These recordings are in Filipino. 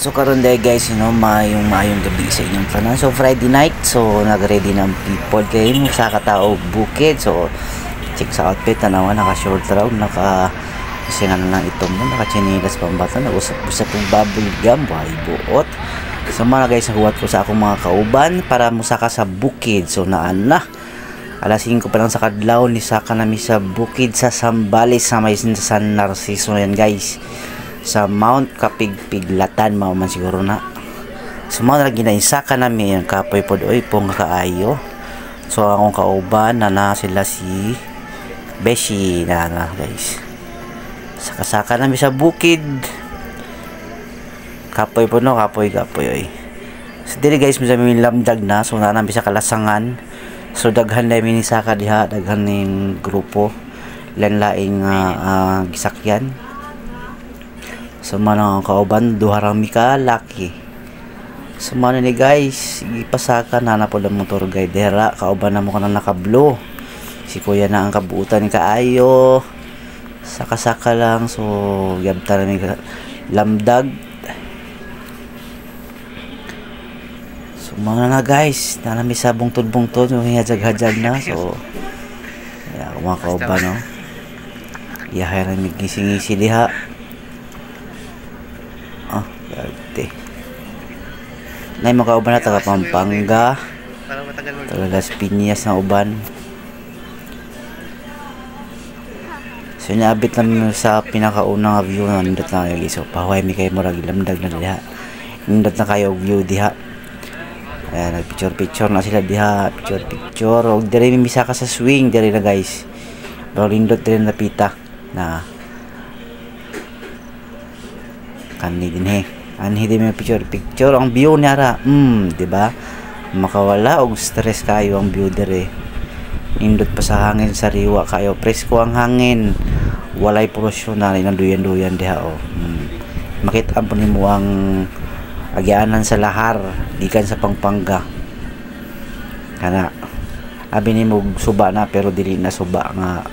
So karon day guys, mayong gabi sa inyong tanan. So Friday night, so nagready ng people kayo sa katao bukid. So check sa outfit na naman, naka short raw, naka singan na lang itong mo, naka chinilas pambata, nag-usap-usap yung bubble gum, buhay buot. So mga guys, nahuwat ko sa akong mga kauban para musaka sa bukid. So naan na alas 5 pa lang sa kadlaw, ni saka nami sa bukid sa Sambales sa may San Narciso yan guys, sa Mount Kapigpiglatan mao man siguro na. So mao na ginaisaka nami ang kapoy pod oy pong kaayo. So akong kauban na sila si Beshi na guys. Saka-saka nami sa bukid. Kapoy po no, kapoy oy. So dili guys, may lamdag na, so na nami sa Kalasangan. So daghan na mi ni saka diha, daghan ning grupo lain-laing gisakyan. So manang kauban duharang mi ka laki. So man ni guys, ipasaka na po lang motor guide dera, kauban na mo kana naka-blue. Si kuya na ang kabuutan ni kaayo. Saka-saka lang, so yabta na mi lamdag. So mga na guys, nanami sa bungtod-bungtod, yung hajag-hajag na. So yeah, mga kauban no. Iyahay na mi gising-isi diha. Garte. Nay mga kauban na taga Pampanga, taga Las Piñas na uban. So naabit namin sa pinakaunang view na nindot na guys. So pahuay mi kayo murag lamdag na diha. Nindot na kayo view diha. Ayan, nagpicture na sila diha, picture. Og dire mi misaka sa swing dire na guys. Pero nindot dire na pita na kanni din he. Anhi din may picture ang view niya ra. Di ba? Makawala og stress kayo ang view dire. Indot pa sa hangin sariwa kayo, presko ang hangin. Walay pollution na duyan-duyan diha oh. Makita po nimo ang agianan sa lahar, gikan sa Pampanga. Kana abi nimo suba na pero dili na suba nga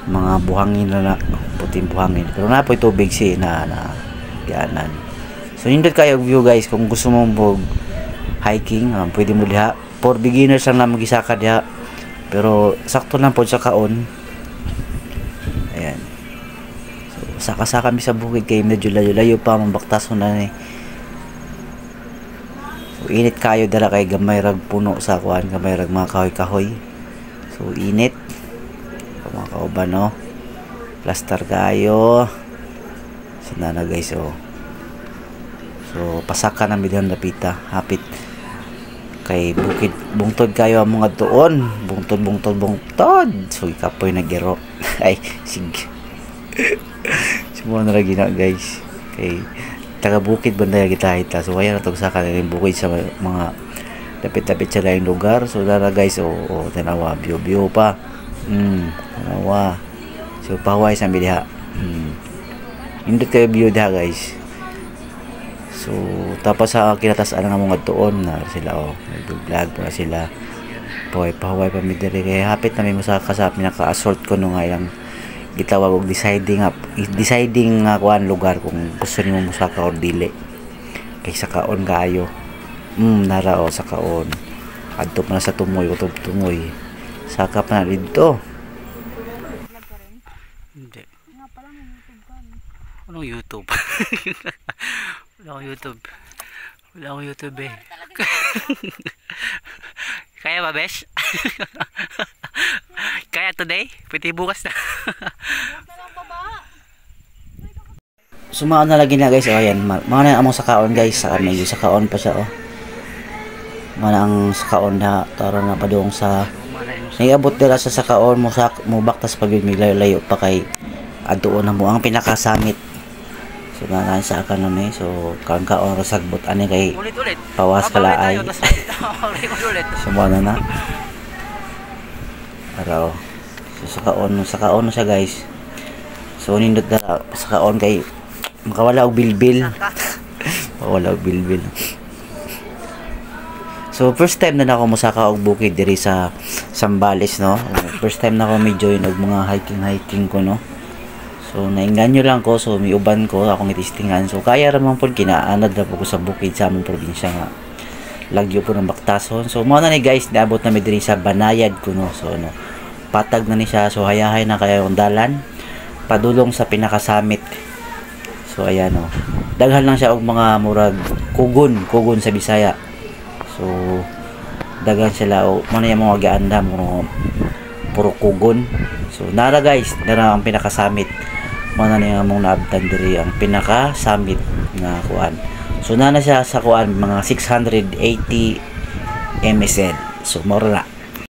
mga buhangin na puting buhangin. Pero na po tubig na yanan. So nindot kayo view guys, kung gusto mo hiking, pwede mo diha. For beginners lang na magisaka diha. Pero sakto lang po sa kaon. Ayan. So saka-saka mi sa bukid kay medyo layo pa mambaktason na ni. So init kayo dala kay gamay rag puno sa kuan, gamay rag mga kahoy-kahoy. So init. Mga kauban no. Plaster kayo. Sinana guys oh. So pasaka na midang napita, hapit kay bukid bungtod kayo ang mga tuon, bungtod. So ikapoy na gero. Ay sige. Sumo na lagi na guys. Kay taga bukid banda kita hita. So waya na tog saka na bukid sa mga dapit-dapit sa laing lugar. So dara guys oh tanawa view pa. Tanawa. So paway sa diha. Indot kayo view diha guys. So tapos sa kinatasan nga mga tuon na sila nag-vlog pa sila. Paway pa mi diri kay hapit na may musaka sa pinaka-assault ko no nga yang gitawag og deciding kuan lugar kung gusto nimo musaka or dili. Kay sa kaon kaayo. Nara sa kaon. Adto pa na sa tumoy. Saka pa na dito. Hindi. Anong YouTube? Wala akong YouTube eh. Kaya ba, Besh? Kaya today? Pwede bukas na. Sumaan na lagi na guys. O yan. Mga na among sakaon guys. Saka medyo sakaon pa siya oh. Mga ang sakaon na. Tara na pa doon sa naiabot nila sa sakaon mo baktas pag yun may layo pa kay adoon na mo ang pinakasamit. So nanan sa akanami. So kaon sagbot ani kay pawas kalaay. Sumana na. Araw. So sakaon siya guys. So nindot na sakaon kay makawala og bilbil. Wala og bilbil. So first time na ako musaka og bukid diri sa Sambales no. First time na ako may join og mga hiking ko no. So nainganyo lang ko, so may uban ko akong itistingan. So kaya ramang pod kinaanad na po ko sa bukid sa among probinsya nga lagyo po ng baktason. So mo na ni guys, naabot na mi diri sa Banayad kuno. So ano, patag na ni siya. So hayahay na kayo ang dalan padulong sa pinakasamit. So ayan o, daghan lang siya og mga murag kugon sa Bisaya. So daghan sila o mo na yung mga gaanda mo puro kugon. So nara guys, nara ang pinakasamit. Mo na ni among naabtan diri ang pinakasamit nga kuan. So na siya sa kuan mga 680 MSN. So mura na.